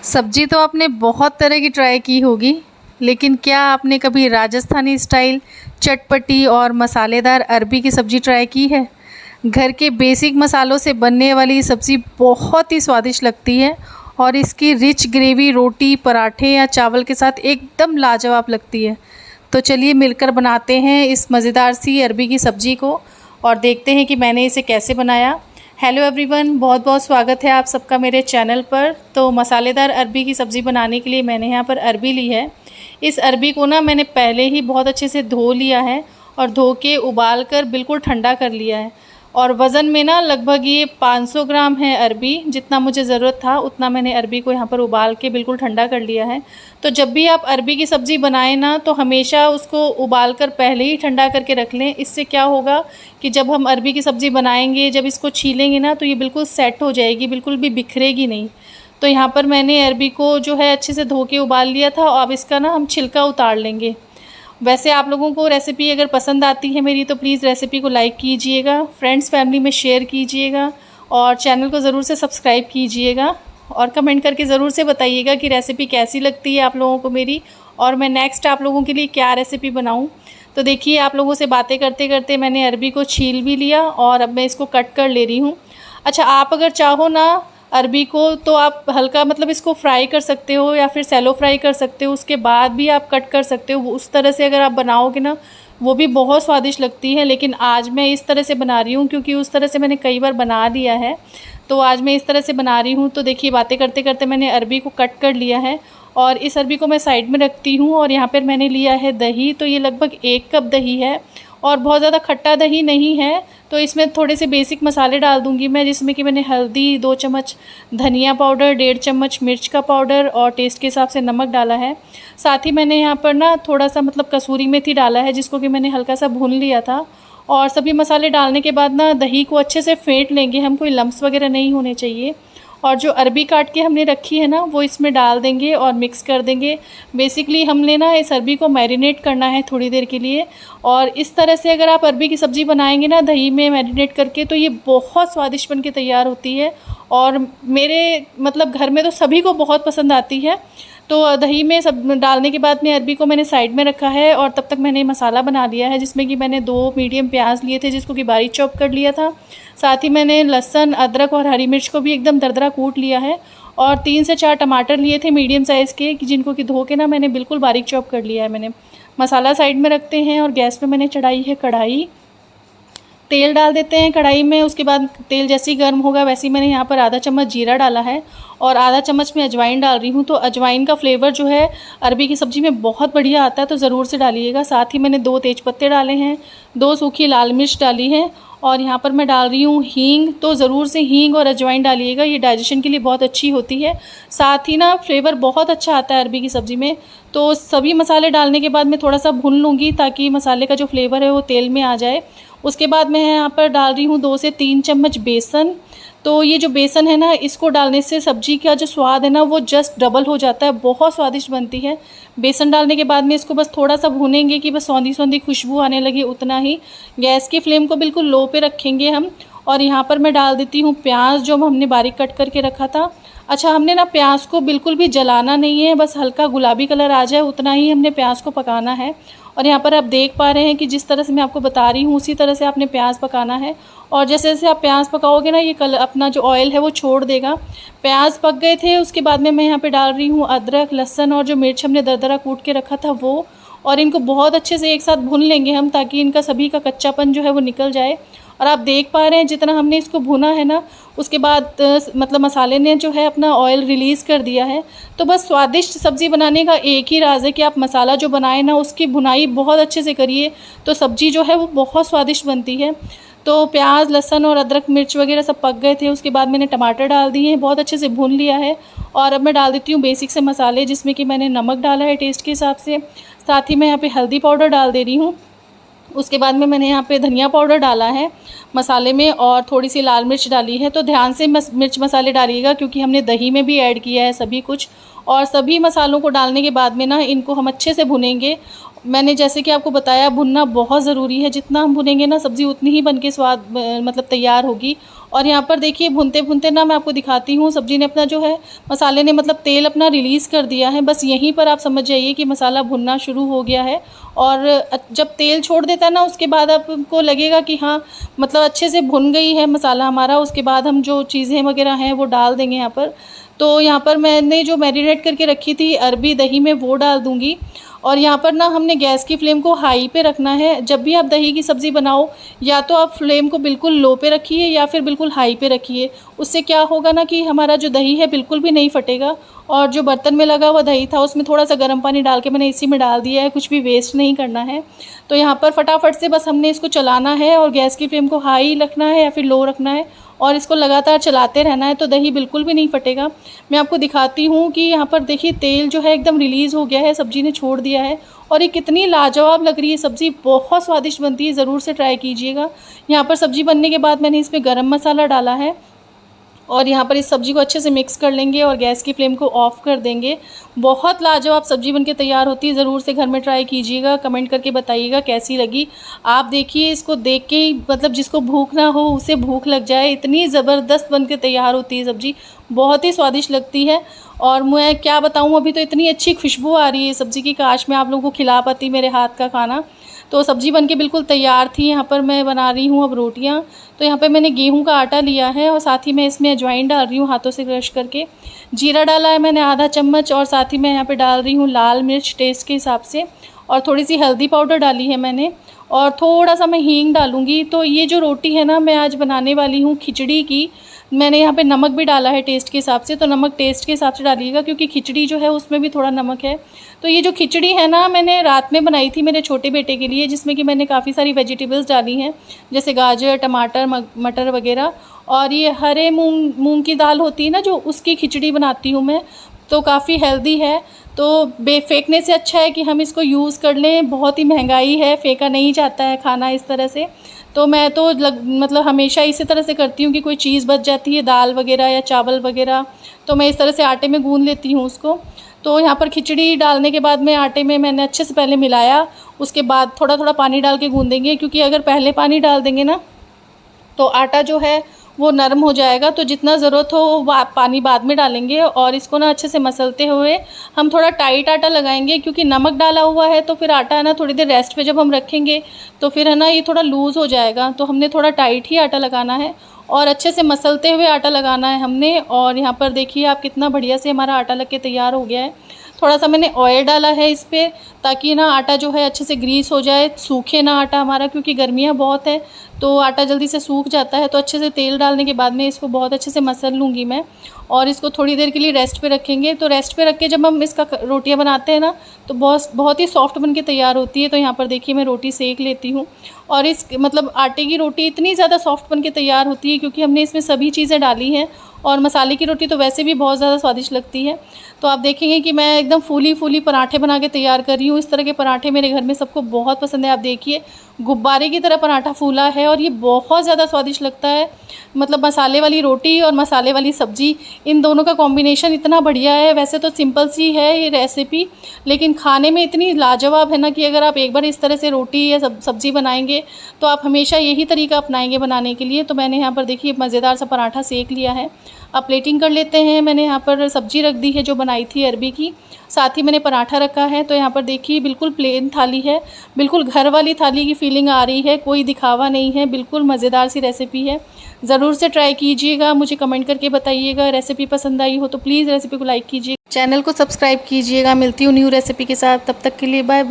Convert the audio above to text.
सब्जी तो आपने बहुत तरह की ट्राई की होगी, लेकिन क्या आपने कभी राजस्थानी स्टाइल चटपटी और मसालेदार अरबी की सब्ज़ी ट्राई की है? घर के बेसिक मसालों से बनने वाली ये सब्ज़ी बहुत ही स्वादिष्ट लगती है और इसकी रिच ग्रेवी रोटी, पराठे या चावल के साथ एकदम लाजवाब लगती है। तो चलिए मिलकर बनाते हैं इस मज़ेदार सी अरबी की सब्ज़ी को और देखते हैं कि मैंने इसे कैसे बनाया। हेलो एवरीवन, बहुत बहुत स्वागत है आप सबका मेरे चैनल पर। तो मसालेदार अरबी की सब्ज़ी बनाने के लिए मैंने यहाँ पर अरबी ली है। इस अरबी को ना मैंने पहले ही बहुत अच्छे से धो लिया है और धो के उबाल कर बिल्कुल ठंडा कर लिया है। और वज़न में ना लगभग ये 500 ग्राम है अरबी। जितना मुझे ज़रूरत था उतना मैंने अरबी को यहाँ पर उबाल के बिल्कुल ठंडा कर लिया है। तो जब भी आप अरबी की सब्ज़ी बनाएं ना, तो हमेशा उसको उबाल कर पहले ही ठंडा करके रख लें। इससे क्या होगा कि जब हम अरबी की सब्ज़ी बनाएंगे, जब इसको छीलेंगे ना, तो ये बिल्कुल सेट हो जाएगी, बिल्कुल भी बिखरेगी नहीं। तो यहाँ पर मैंने अरबी को जो है अच्छे से धो के उबाल लिया था। अब इसका ना हम छिलका उतार लेंगे। वैसे आप लोगों को रेसिपी अगर पसंद आती है मेरी, तो प्लीज़ रेसिपी को लाइक कीजिएगा, फ्रेंड्स फैमिली में शेयर कीजिएगा और चैनल को ज़रूर से सब्सक्राइब कीजिएगा और कमेंट करके ज़रूर से बताइएगा कि रेसिपी कैसी लगती है आप लोगों को मेरी, और मैं नेक्स्ट आप लोगों के लिए क्या रेसिपी बनाऊं। तो देखिए, आप लोगों से बातें करते करते मैंने अरबी को छील भी लिया और अब मैं इसको कट कर ले रही हूँ। अच्छा, आप अगर चाहो ना अरबी को, तो आप हल्का मतलब इसको फ्राई कर सकते हो या फिर सैलो फ्राई कर सकते हो, उसके बाद भी आप कट कर सकते हो। उस तरह से अगर आप बनाओगे ना, वो भी बहुत स्वादिष्ट लगती है। लेकिन आज मैं इस तरह से बना रही हूँ क्योंकि उस तरह से मैंने कई बार बना लिया है, तो आज मैं इस तरह से बना रही हूँ। तो देखिए, बातें करते करते मैंने अरबी को कट कर लिया है और इस अरबी को मैं साइड में रखती हूँ। और यहाँ पर मैंने लिया है दही। तो ये लगभग 1 कप दही है और बहुत ज़्यादा खट्टा दही नहीं है। तो इसमें थोड़े से बेसिक मसाले डाल दूंगी मैं, जिसमें कि मैंने हल्दी 2 चम्मच, धनिया पाउडर 1.5 चम्मच, मिर्च का पाउडर और टेस्ट के हिसाब से नमक डाला है। साथ ही मैंने यहाँ पर ना थोड़ा सा मतलब कसूरी मेथी डाला है, जिसको कि मैंने हल्का सा भून लिया था। और सभी मसाले डालने के बाद ना दही को अच्छे से फेंट लेंगे हम, कोई लम्स वगैरह नहीं होने चाहिए। और जो अरबी काट के हमने रखी है ना, वो इसमें डाल देंगे और मिक्स कर देंगे। बेसिकली हमने ना इस अरबी को मैरिनेट करना है थोड़ी देर के लिए। और इस तरह से अगर आप अरबी की सब्ज़ी बनाएंगे ना दही में मैरिनेट करके, तो ये बहुत स्वादिष्ट बन के तैयार होती है और मेरे मतलब घर में तो सभी को बहुत पसंद आती है। तो दही में सब डालने के बाद में अरबी को मैंने साइड में रखा है और तब तक मैंने मसाला बना लिया है, जिसमें कि मैंने 2 मीडियम प्याज लिए थे, जिसको कि बारीक चॉप कर लिया था। साथ ही मैंने लहसुन, अदरक और हरी मिर्च को भी एकदम दरदरा कूट लिया है और 3 से 4 टमाटर लिए थे मीडियम साइज़ के, जिनको कि धो के ना मैंने बिल्कुल बारीक चॉप कर लिया है मैंने। मसाला साइड में रखते हैं और गैस पे मैंने चढ़ाई है कढ़ाई। तेल डाल देते हैं कढ़ाई में। उसके बाद तेल जैसे ही गर्म होगा, वैसे ही मैंने यहाँ पर आधा चम्मच जीरा डाला है और आधा चम्मच में अजवाइन डाल रही हूँ। तो अजवाइन का फ्लेवर जो है अरबी की सब्ज़ी में बहुत बढ़िया आता है, तो ज़रूर से डालिएगा। साथ ही मैंने 2 तेज़पत्ते डाले हैं, 2 सूखी लाल मिर्च डाली है और यहाँ पर मैं डाल रही हूँ हींग। तो ज़रूर से हींग और अजवाइन डालिएगा, ये डाइजेशन के लिए बहुत अच्छी होती है। साथ ही ना फ्लेवर बहुत अच्छा आता है अरबी की सब्ज़ी में। तो सभी मसाले डालने के बाद मैं थोड़ा सा भून लूँगी, ताकि मसाले का जो फ्लेवर है वो तेल में आ जाए। उसके बाद मैं यहाँ पर डाल रही हूँ 2 से 3 चम्मच बेसन। तो ये जो बेसन है ना, इसको डालने से सब्ज़ी का जो स्वाद है ना, वो जस्ट डबल हो जाता है, बहुत स्वादिष्ट बनती है। बेसन डालने के बाद में इसको बस थोड़ा सा भूनेंगे कि बस सौंधी सौंधी खुशबू आने लगे, उतना ही। गैस की फ्लेम को बिल्कुल लो पे रखेंगे हम। और यहाँ पर मैं डाल देती हूँ प्याज, जो हमने बारीक कट करके रखा था। अच्छा, हमने ना प्याज को बिल्कुल भी जलाना नहीं है, बस हल्का गुलाबी कलर आ जाए उतना ही हमने प्याज को पकाना है। और यहाँ पर आप देख पा रहे हैं कि जिस तरह से मैं आपको बता रही हूँ, उसी तरह से आपने प्याज पकाना है। और जैसे जैसे आप प्याज पकाओगे ना, ये कलर अपना जो ऑयल है वो छोड़ देगा। प्याज पक गए थे, उसके बाद में मैं यहाँ पे डाल रही हूँ अदरक, लहसुन और जो मिर्च हमने दरदरा कूट के रखा था वो। और इनको बहुत अच्छे से एक साथ भून लेंगे हम, ताकि इनका सभी का कच्चापन जो है वो निकल जाए। और आप देख पा रहे हैं जितना हमने इसको भुना है ना, उसके बाद मतलब मसाले ने जो है अपना ऑयल रिलीज़ कर दिया है। तो बस स्वादिष्ट सब्ज़ी बनाने का एक ही राज है कि आप मसाला जो बनाए ना, उसकी भुनाई बहुत अच्छे से करिए, तो सब्ज़ी जो है वो बहुत स्वादिष्ट बनती है। तो प्याज, लहसुन और अदरक, मिर्च वगैरह सब पक गए थे। उसके बाद मैंने टमाटर डाल दिए हैं, बहुत अच्छे से भून लिया है। और अब मैं डाल देती हूँ बेसिक से मसाले, जिसमें कि मैंने नमक डाला है टेस्ट के हिसाब से। साथ ही मैं यहाँ पे हल्दी पाउडर डाल दे रही हूँ। उसके बाद में मैंने यहाँ पे धनिया पाउडर डाला है मसाले में और थोड़ी सी लाल मिर्च डाली है। तो ध्यान से मिर्च मसाले डालिएगा, क्योंकि हमने दही में भी ऐड किया है सभी कुछ। और सभी मसालों को डालने के बाद में ना इनको हम अच्छे से भुनेंगे। मैंने जैसे कि आपको बताया, भुनना बहुत ज़रूरी है। जितना हम भुनेंगे ना, सब्ज़ी उतनी ही बन के स्वाद मतलब तैयार होगी। और यहाँ पर देखिए भूनते भूनते ना मैं आपको दिखाती हूँ, सब्ज़ी ने अपना जो है मसाले ने मतलब तेल अपना रिलीज़ कर दिया है। बस यहीं पर आप समझ जाइए कि मसाला भुनना शुरू हो गया है। और जब तेल छोड़ देता है ना, उसके बाद आपको लगेगा कि हाँ मतलब अच्छे से भुन गई है मसाला हमारा। उसके बाद हम जो चीज़ें वगैरह हैं वो डाल देंगे यहाँ पर। तो यहाँ पर मैंने जो मैरिनेट करके रखी थी अरबी दही में, वो डाल दूँगी। और यहाँ पर ना हमने गैस की फ्लेम को हाई पे रखना है। जब भी आप दही की सब्ज़ी बनाओ, या तो आप फ्लेम को बिल्कुल लो पे रखिए या फिर बिल्कुल हाई पे रखिए। उससे क्या होगा ना कि हमारा जो दही है बिल्कुल भी नहीं फटेगा। और जो बर्तन में लगा हुआ दही था उसमें थोड़ा सा गर्म पानी डाल के मैंने इसी में डाल दिया है, कुछ भी वेस्ट नहीं करना है। तो यहाँ पर फटाफट से बस हमने इसको चलाना है और गैस की फ्लेम को हाई रखना है या फिर लो रखना है और इसको लगातार चलाते रहना है, तो दही बिल्कुल भी नहीं फटेगा। मैं आपको दिखाती हूँ कि यहाँ पर देखिए तेल जो है एकदम रिलीज़ हो गया है, सब्ज़ी ने छोड़ दिया है और ये कितनी लाजवाब लग रही है सब्ज़ी, बहुत स्वादिष्ट बनती है, ज़रूर से ट्राई कीजिएगा। यहाँ पर सब्ज़ी बनने के बाद मैंने इसमें गरम मसाला डाला है और यहाँ पर इस सब्ज़ी को अच्छे से मिक्स कर लेंगे और गैस की फ्लेम को ऑफ़ कर देंगे। बहुत लाजवाब सब्ज़ी बनके तैयार होती है, ज़रूर से घर में ट्राई कीजिएगा, कमेंट करके बताइएगा कैसी लगी। आप देखिए इसको देख के ही मतलब जिसको भूख ना हो उसे भूख लग जाए, इतनी ज़बरदस्त बनके तैयार होती है सब्ज़ी, बहुत ही स्वादिष्ट लगती है। और मैं क्या बताऊँ, अभी तो इतनी अच्छी खुशबू आ रही है सब्ज़ी की, काश मैं आप लोगों को खिला पाती मेरे हाथ का खाना। तो सब्ज़ी बनके बिल्कुल तैयार थी। यहाँ पर मैं बना रही हूँ अब रोटियाँ। तो यहाँ पे मैंने गेहूं का आटा लिया है और साथ ही मैं इसमें अजवाइन डाल रही हूँ हाथों से क्रश करके। जीरा डाला है मैंने आधा चम्मच और साथ ही मैं यहाँ पे डाल रही हूँ लाल मिर्च टेस्ट के हिसाब से और थोड़ी सी हल्दी पाउडर डाली है मैंने और थोड़ा सा मैं हींग डालूँगी। तो ये जो रोटी है ना, मैं आज बनाने वाली हूँ खिचड़ी की। मैंने यहाँ पे नमक भी डाला है टेस्ट के हिसाब से, तो नमक टेस्ट के हिसाब से डालिएगा क्योंकि खिचड़ी जो है उसमें भी थोड़ा नमक है। तो ये जो खिचड़ी है ना, मैंने रात में बनाई थी मेरे छोटे बेटे के लिए, जिसमें कि मैंने काफ़ी सारी वेजिटेबल्स डाली हैं जैसे गाजर, टमाटर, मटर वगैरह। और ये हरे मूंग की दाल होती है ना जो, उसकी खिचड़ी बनाती हूँ मैं, तो काफ़ी हेल्दी है। तो फेंकने से अच्छा है कि हम इसको यूज़ कर लें, बहुत ही महंगाई है, फेंका नहीं जाता है खाना इस तरह से। तो मैं तो मतलब हमेशा इसी तरह से करती हूँ कि कोई चीज़ बच जाती है, दाल वगैरह या चावल वगैरह, तो मैं इस तरह से आटे में गूँध लेती हूँ उसको। तो यहाँ पर खिचड़ी डालने के बाद में आटे में मैंने अच्छे से पहले मिलाया, उसके बाद थोड़ा थोड़ा पानी डाल के गूँधेंगे क्योंकि अगर पहले पानी डाल देंगे ना तो आटा जो है वो नरम हो जाएगा। तो जितना ज़रूरत हो वो पानी बाद में डालेंगे और इसको ना अच्छे से मसलते हुए हम थोड़ा टाइट आटा लगाएंगे क्योंकि नमक डाला हुआ है। तो फिर आटा है ना थोड़ी देर रेस्ट पे जब हम रखेंगे तो फिर है ना ये थोड़ा लूज़ हो जाएगा, तो हमने थोड़ा टाइट ही आटा लगाना है और अच्छे से मसलते हुए आटा लगाना है हमने। और यहाँ पर देखिए आप कितना बढ़िया से हमारा आटा लग के तैयार हो गया है। थोड़ा सा मैंने ऑयल डाला है इस पर ताकि ना आटा जो है अच्छे से ग्रीस हो जाए, सूखे ना आटा हमारा, क्योंकि गर्मियाँ बहुत है तो आटा जल्दी से सूख जाता है। तो अच्छे से तेल डालने के बाद में इसको बहुत अच्छे से मसल लूँगी मैं और इसको थोड़ी देर के लिए रेस्ट पे रखेंगे। तो रेस्ट पे रख के जब हम इसका रोटियां बनाते हैं ना तो बहुत ही सॉफ्ट बन के तैयार होती है। तो यहाँ पर देखिए मैं रोटी सेक लेती हूँ और इस मतलब आटे की रोटी इतनी ज़्यादा सॉफ्ट बन के तैयार होती है क्योंकि हमने इसमें सभी चीज़ें डाली हैं और मसाले की रोटी तो वैसे भी बहुत ज़्यादा स्वादिष्ट लगती है। तो आप देखेंगे कि मैं एकदम फूली पराठे बना के तैयार कर रही हूँ। इस तरह के पराठे मेरे घर में सबको बहुत पसंद है। आप देखिए गुब्बारे की तरह पराठा फूला है और ये बहुत ज़्यादा स्वादिष्ट लगता है। मतलब मसाले वाली रोटी और मसाले वाली सब्ज़ी, इन दोनों का कॉम्बिनेशन इतना बढ़िया है। वैसे तो सिंपल सी है ये रेसिपी, लेकिन खाने में इतनी लाजवाब है ना कि अगर आप एक बार इस तरह से रोटी या सब्ज़ी बनाएंगे तो आप हमेशा यही तरीका अपनाएंगे बनाने के लिए। तो मैंने यहाँ पर देखिए मज़ेदार सा पराठा सेक लिया है। अब प्लेटिंग कर लेते हैं। मैंने यहाँ पर सब्ज़ी रख दी है जो बनाई थी अरबी की, साथ ही मैंने पराठा रखा है। तो यहाँ पर देखिए बिल्कुल प्लेन थाली है, बिल्कुल घर वाली थाली की फीलिंग आ रही है, कोई दिखावा नहीं है, बिल्कुल मज़ेदार सी रेसिपी है। ज़रूर से ट्राई कीजिएगा, मुझे कमेंट करके बताइएगा। रेसिपी पसंद आई हो तो प्लीज़ रेसिपी को लाइक कीजिए, चैनल को सब्सक्राइब कीजिएगा। मिलती हूँ न्यू रेसिपी के साथ, तब तक के लिए बाय बाय।